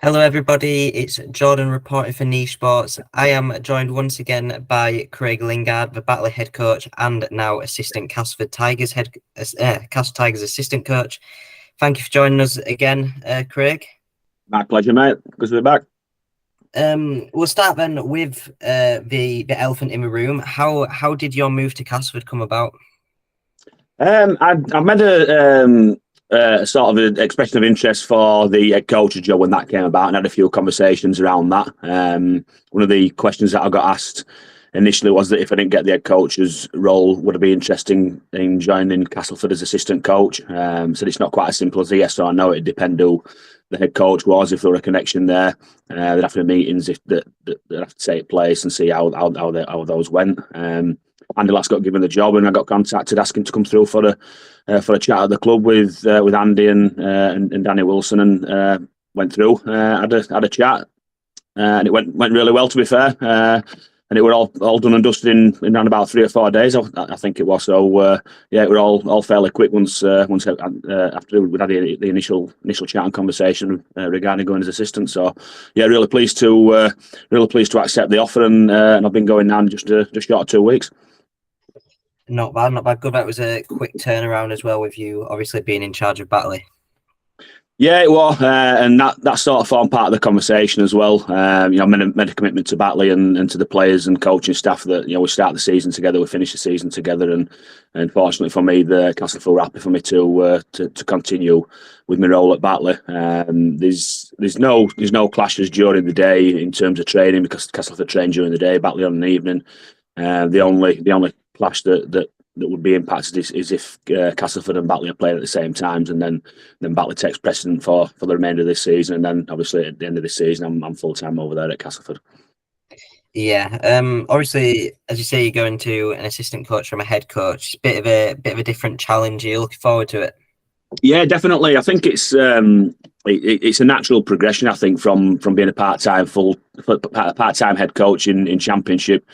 Hello, everybody. It's Jordan reporting for Niche Sports. I am joined once again by Craig Lingard, the Batley head coach and now assistant Castleford Tigers Castleford Tigers assistant coach. Thank you for joining us again, Craig. My pleasure, mate. Good to be back. We'll start then with the elephant in the room. How did your move to Castleford come about? I've made a sort of an expression of interest for the head coach's job when that came about, and had a few conversations around that. One of the questions that I got asked initially was that if I didn't get the head coach's role, would I be interested in joining Castleford as assistant coach? So it's not quite as simple as a yes or no. It depends who the head coach was, if there were a connection there. There'd have to be meetings that have to take place and see how those went. Andy Lass got given the job, and I got contacted asking to come through for a chat at the club with Andy and Danny Wilson, and went through, had a chat, and it went really well, to be fair. And it were all done and dusted in around about 3 or 4 days, I think it was. So it were all fairly quick once after we had the initial chat and conversation regarding going as assistant. So really pleased to accept the offer, and I've been going now just short of 2 weeks. Not bad. Good. That was a quick turnaround as well, with you obviously being in charge of Batley. Yeah, it was, and that sort of formed part of the conversation as well. I made a commitment to Batley and to the players and coaching staff that we start the season together, we finish the season together, and fortunately for me, the Castleford were happy for me to continue with my role at Batley. There's no clashes during the day in terms of training, because Castleford train during the day, Batley on an evening. The only clash that would be impacted is if Castleford and Batley are playing at the same times, and then Batley takes precedent for the remainder of this season, and then obviously at the end of this season I'm full time over there at Castleford. Yeah, obviously, as you say, you're going to an assistant coach from a head coach. It's a bit of a different challenge. Are you looking forward to it? Yeah, definitely. I think it's a natural progression. I think from being a part-time head coach in Championship.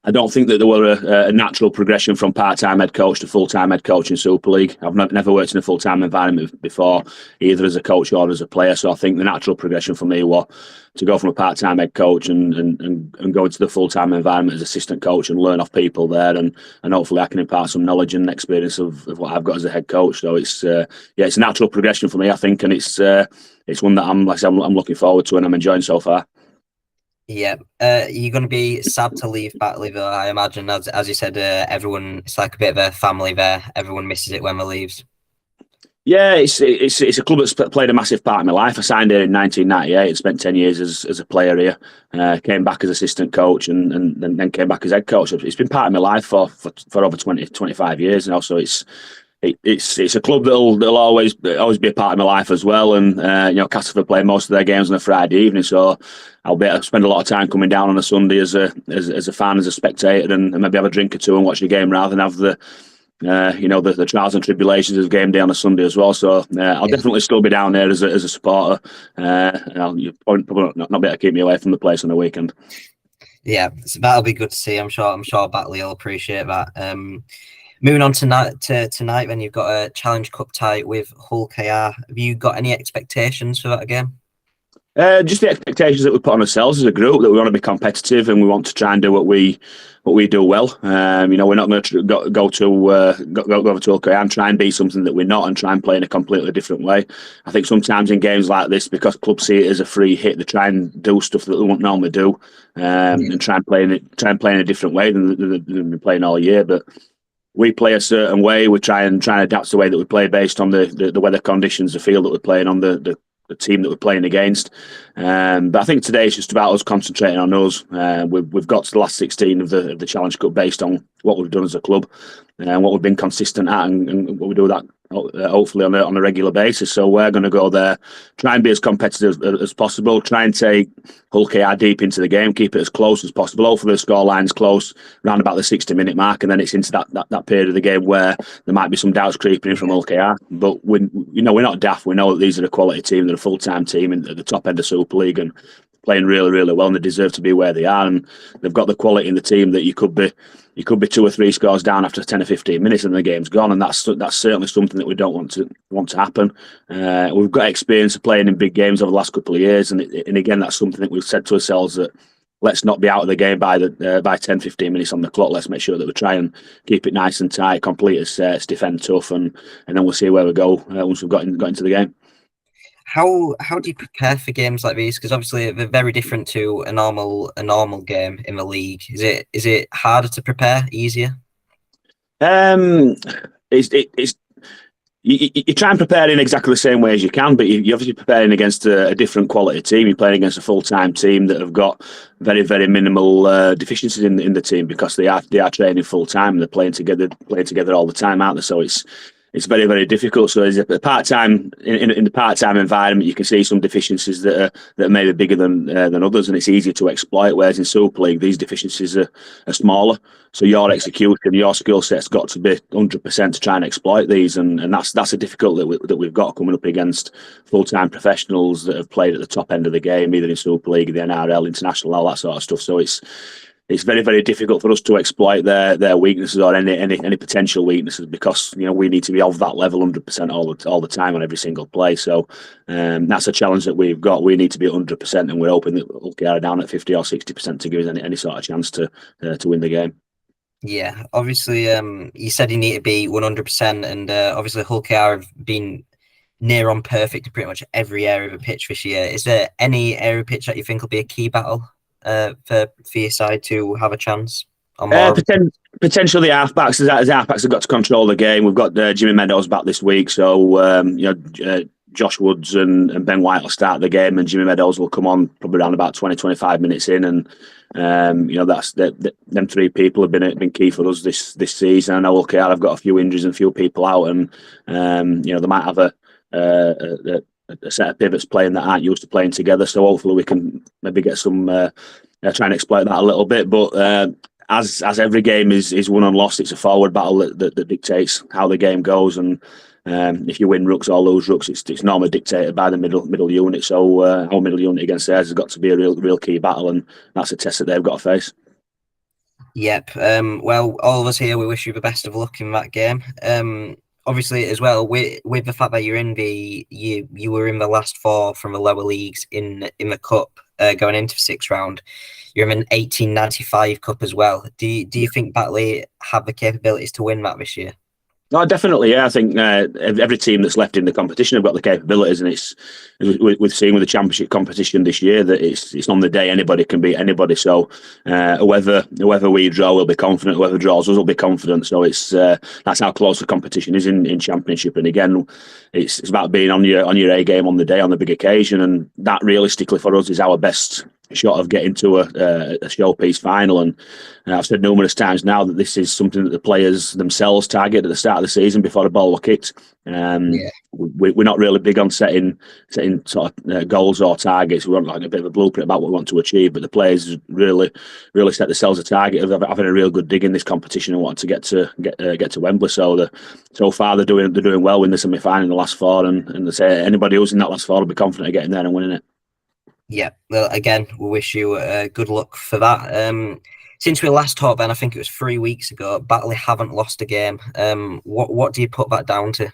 I don't think that there were a natural progression from part-time head coach to full-time head coach in Super League. I've never worked in a full-time environment before, either as a coach or as a player. So I think the natural progression for me was to go from a part-time head coach and go into the full-time environment as assistant coach and learn off people there, and hopefully I can impart some knowledge and experience of what I've got as a head coach. So it's a natural progression for me, I think, and it's one that I'm looking forward to and I'm enjoying so far. Yeah, you're going to be sad to leave Batley, though, I imagine. As you said, everyone, it's like a bit of a family there. Everyone misses it when they leaves. Yeah, it's a club that's played a massive part in my life. I signed here in 1998 and spent 10 years as a player here. Came back as assistant coach and then came back as head coach. It's been part of my life for over 25 years now. So it's a club that'll always be a part of my life as well. And Castleford play most of their games on a Friday evening, so I'll spend a lot of time coming down on a Sunday as a fan, as a spectator, and maybe have a drink or two and watch the game rather than have the trials and tribulations of game day on a Sunday as well. So I'll definitely still be down there as a supporter. You'll probably not be able to keep me away from the place on the weekend. Yeah, so that'll be good to see. I'm sure Batley will appreciate that. Moving on tonight, then you've got a Challenge Cup tie with Hull KR. Have you got any expectations for that game? Just the expectations that we put on ourselves as a group, that we want to be competitive and we want to try and do what we do well. We're not going to go over to Hull KR and try and be something that we're not, and try and play in a completely different way. I think sometimes in games like this, because clubs see it as a free hit, they try and do stuff that they won't normally do, and try and play in a different way than they've been playing all year. But we play a certain way. We try and adapt the way that we play based on the weather conditions, the field that we're playing on, the team that we're playing against. But I think today it's just about us concentrating on us. We've got to the last 16 of the Challenge Cup based on what we've done as a club and what we've been consistent at, and what we do that hopefully on a regular basis. So we're going to go there, try and be as competitive as possible, try and take Hull KR deep into the game, keep it as close as possible. Hopefully the scoreline's close around about the 60-minute mark, and then it's into that period of the game where there might be some doubts creeping in from Hull KR. But we're not daft. We know that these are a quality team. They're a full-time team at the top end of Super League, and playing really, really well, and they deserve to be where they are. And they've got the quality in the team that you could be 2 or 3 scores down after 10 or 15 minutes, and the game's gone. And that's certainly something that we don't want to happen. We've got experience of playing in big games over the last couple of years, and again, that's something that we've said to ourselves that. Let's not be out of the game by 10, 15 minutes on the clock. Let's make sure that we try and keep it nice and tight, complete as sets, defend tough, and then we'll see where we go once we've got into the game. How do you prepare for games like these? Because obviously they're very different to a normal game in the league. Is it harder to prepare? Easier? It's you try and prepare in exactly the same way as you can, but you're obviously preparing against a different quality team. You're playing against a full-time team that have got very, very minimal deficiencies in the team because they are training full-time and they're playing together all the time, aren't they? So it's very, very difficult. So as a part-time in the part-time environment, you can see some deficiencies that are maybe bigger than others, and it's easier to exploit. Whereas in Super League, these deficiencies are smaller. So your execution, your skill set's got to be 100% to try and exploit these, and that's a difficult that we've got coming up against full-time professionals that have played at the top end of the game, either in Super League, the NRL, international, all that sort of stuff. So it's very, very difficult for us to exploit their weaknesses or any potential weaknesses because we need to be of that level 100% all the time on every single play. So that's a challenge that we've got. We need to be 100%, and we're hoping that we'll get down at 50 or 60% to give us any sort of chance to win the game. Yeah, obviously, you said you need to be 100%, and obviously Hull KR have been near on perfect to pretty much every area of the pitch this year. Is there any area of pitch that you think will be a key battle for your side to have a chance? Potentially the halfbacks. The halfbacks have got to control the game. We've got Jimmy Meadows back this week, so Josh Woods and Ben White will start the game, and Jimmy Meadows will come on probably around about 20-25 minutes in, and that's them 3 people have been key for us this season. I know OKR have got a few injuries and a few people out, and they might have a set of pivots playing that aren't used to playing together. So hopefully we can maybe get some try and exploit that a little bit. But as every game is won and lost, it's a forward battle that dictates how the game goes. And if you win rucks or lose rucks, it's normally dictated by the middle unit. So our middle unit against theirs has got to be a real key battle, and that's a test that they've got to face. Yep. Well, all of us here, we wish you the best of luck in that game. Obviously, as well, with the fact that you're you were in the last 4 from the lower leagues in the cup going into the 6th round. You're in an 1895 cup as well. Do you think Batley have the capabilities to win that this year? No, definitely. Yeah, I think every team that's left in the competition have got the capabilities, and we've seen with the championship competition this year that it's on the day anybody can beat anybody. So whoever we draw will be confident. Whoever draws us will be confident. So that's how close the competition is in championship. And again, it's about being on your A game on the day, on the big occasion, and that realistically for us is our best shot of getting to a showpiece final. And I've said numerous times now that this is something that the players themselves target at the start of the season before the ball was kicked. We're not really big on setting sort of goals or targets. We want like a bit of a blueprint about what we want to achieve, but the players really set themselves a target of having a real good dig in this competition and wanting to get to Wembley. So so far they're doing well in the semi-final in the last 4, and they say anybody who's in that last 4 will be confident of getting there and winning it. Yeah, well, again, we wish you good luck for that. Since we last talked, Ben, I think it was 3 weeks ago, Batley haven't lost a game. What do you put that down to?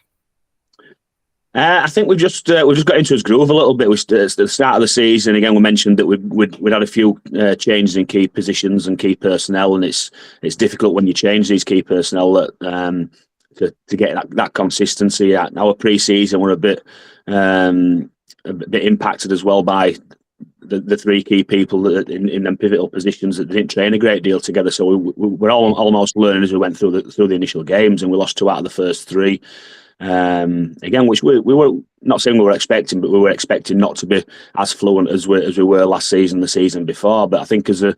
I think we've just got into his groove a little bit. At the start of the season, again, we mentioned that we'd had a few changes in key positions and key personnel, and it's difficult when you change these key personnel to get that consistency. Our pre-season were a bit impacted as well by the 3 key people that in them pivotal positions that didn't train a great deal together. So we're all almost learning as we went through the initial games, and we lost 2 out of the first 3. Again, which we were not saying we were expecting, but we were expecting not to be as fluent as we were last season, the season before. But I think as the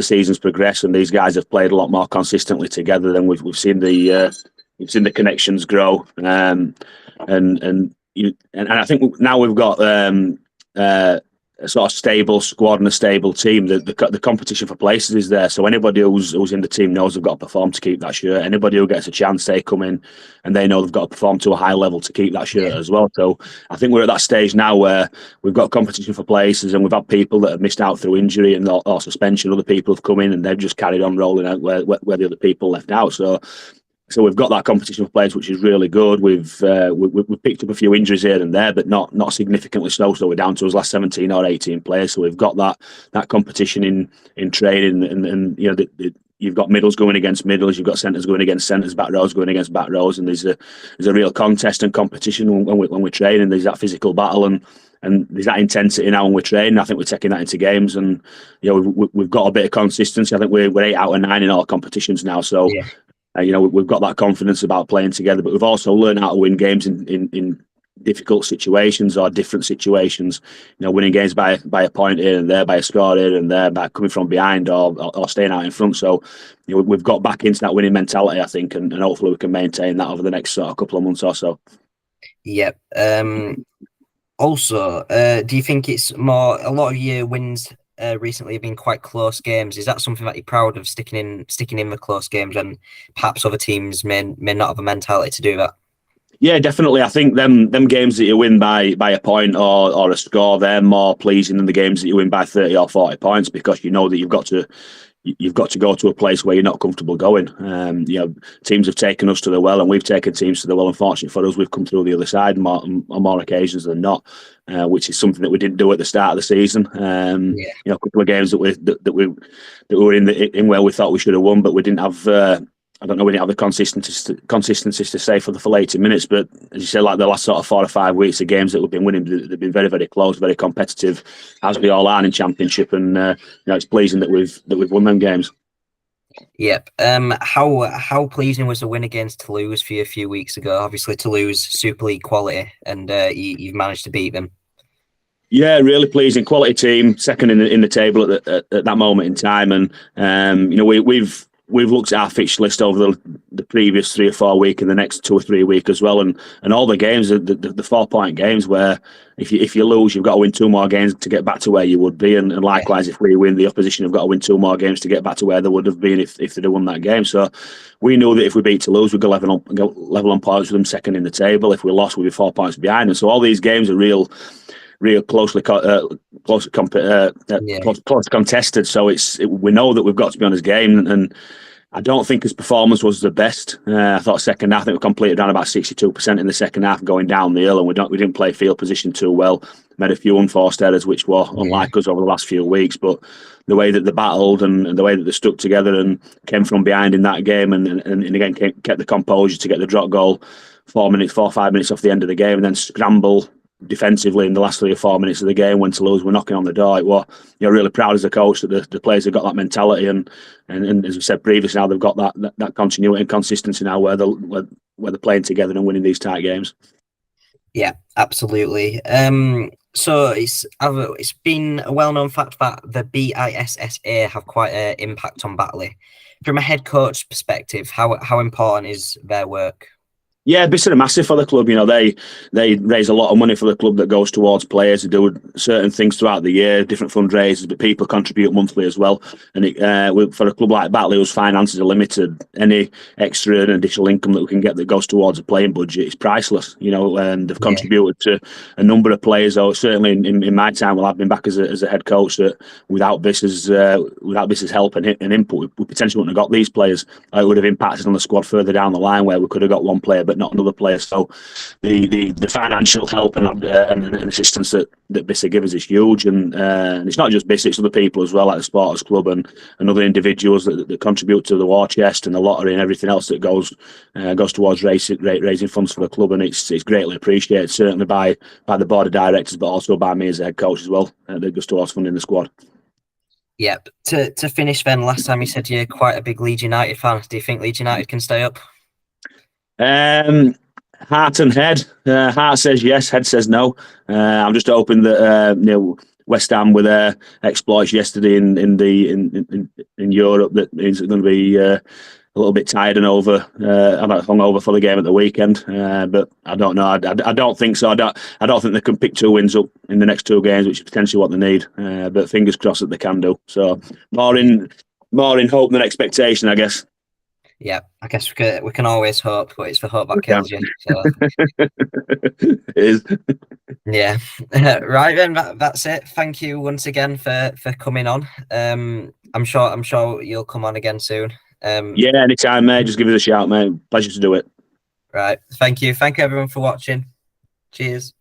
season's progressed and these guys have played a lot more consistently together, then we've seen the connections grow, and I think now we've got sort of stable squad and a stable team, the competition for places is there. So anybody who's in the team knows they've got to perform to keep that shirt. Anybody who gets a chance, they come in and they know they've got to perform to a high level to keep that shirt as well. So I think we're at that stage now where we've got competition for places, and we've had people that have missed out through injury and or suspension. Other people have come in and they've just carried on rolling out where the other people left out. So we've got that competition for players, which is really good. We've picked up a few injuries here and there, but not significantly so. So we're down to us last 17 or 18 players. So we've got that competition in training, and you know you've got middles going against middles, you've got centres going against centres, back rows going against back rows, and there's a real contest and competition when we're training. There's that physical battle and there's that intensity now when we're training. I think we're taking that into games, and you know we've got a bit of consistency. I think we're 8 out of 9 in all competitions now. So. Yeah. You know, we've got that confidence about playing together, but we've also learned how to win games in difficult situations or different situations. You know, winning games by a point here and there, by a score here and there, by coming from behind or staying out in front. So, you know, we've got back into that winning mentality, I think, and hopefully we can maintain that over the next couple of months or so. Yep. Also, do you think it's more a lot of your wins? Recently have been quite close games. Is that something that you're proud of, sticking in the close games, and perhaps other teams may not have a mentality to do that? Yeah, definitely. I think them games that you win by a point or a score, they're more pleasing than the games that you win by 30 or 40 points, because you know that you've got to go to a place where you're not comfortable going. You know, teams have taken us to the well, and we've taken teams to the well. Unfortunately for us, we've come through the other side on more occasions than not, which is something that we didn't do at the start of the season. You know, a couple of games that we were in where we thought we should have won, but we didn't have. I don't know, we didn't have the consistency to stay for the full 80 minutes. But as you say, like the last sort of 4 or 5 weeks, the games that we've been winning, they've been very, very close, very competitive, as we all are in Championship. And you know, it's pleasing that we've won them games. Yep. How pleasing was the win against Toulouse for you a few weeks ago? Obviously, Toulouse Super League quality, and you've managed to beat them. Yeah, really pleasing. Quality team, second in the table at that moment in time, and you know we've looked at our fixture list over the previous 3 or 4 weeks and the next 2 or 3 weeks as well, and all the games are the 4-point games where if you lose, you've got to win 2 more games to get back to where you would be, and likewise if we win, the opposition have got to win 2 more games to get back to where they would have been if they'd have won that game. So we knew that if we beat Toulouse, we'd go level on points with them, second in the table. If we lost, we'd be 4 points behind, and so all these games are real close contested. So we know that we've got to be on his game, and I don't think his performance was the best. I thought second half, I think we completed around about 62% in the second half going down the hill, and we didn't play field position too well. Made a few unforced errors, which were unlike us over the last few weeks. But the way that they battled and the way that they stuck together and came from behind in that game, and again kept the composure to get the drop goal 4 or 5 minutes off the end of the game, and then scramble defensively in the last 3 or 4 minutes of the game when Toulouse were knocking on the door. You're really proud as a coach that the players have got that mentality, and as we said previously, now they've got that continuity and consistency now where they're playing together and winning these tight games. Yeah, absolutely. So it's been a well-known fact that the BISSA have quite an impact on Batley. From a head coach perspective, how important is their work? Yeah, BISSA are massive for the club. You know, they raise a lot of money for the club that goes towards players. They do certain things throughout the year, different fundraisers, but people contribute monthly as well. And for a club like Batley, whose finances are limited, any extra and additional income that we can get that goes towards a playing budget is priceless. You know, and they've contributed to a number of players. Or certainly in my time, while I've been back as a head coach, that without BISSA's help and input, we potentially wouldn't have got these players. It would have impacted on the squad further down the line, where we could have got one player, but not another player. So the financial help and assistance that BISSA give us is huge, and it's not just BISSA, it's other people as well, like the Supporters Club and other individuals that contribute to the war chest and the lottery and everything else that goes towards raising funds for the club, and it's greatly appreciated, certainly by the board of directors, but also by me as a head coach as well, that goes towards funding the squad. Yep. To finish then, last time you said you're quite a big Leeds United fan. Do you think Leeds United can stay up? Heart and head. Heart says yes, head says no. I'm just hoping that West Ham with their exploits yesterday in Europe, that means it's going to be little bit tired and I'm hungover for the game at the weekend. But I don't know. I don't think so. I don't think they can pick 2 wins up in the next 2 games, which is potentially what they need. But fingers crossed that they can do. So more in hope than expectation, I guess. Yeah, I guess we can always hope, but it's the hope that kills you. So. It is. Yeah. Right then, that's it. Thank you once again for coming on. I'm sure you'll come on again soon. Yeah, anytime, mate. Just give us a shout, mate. Pleasure to do it. Right. Thank you everyone for watching. Cheers.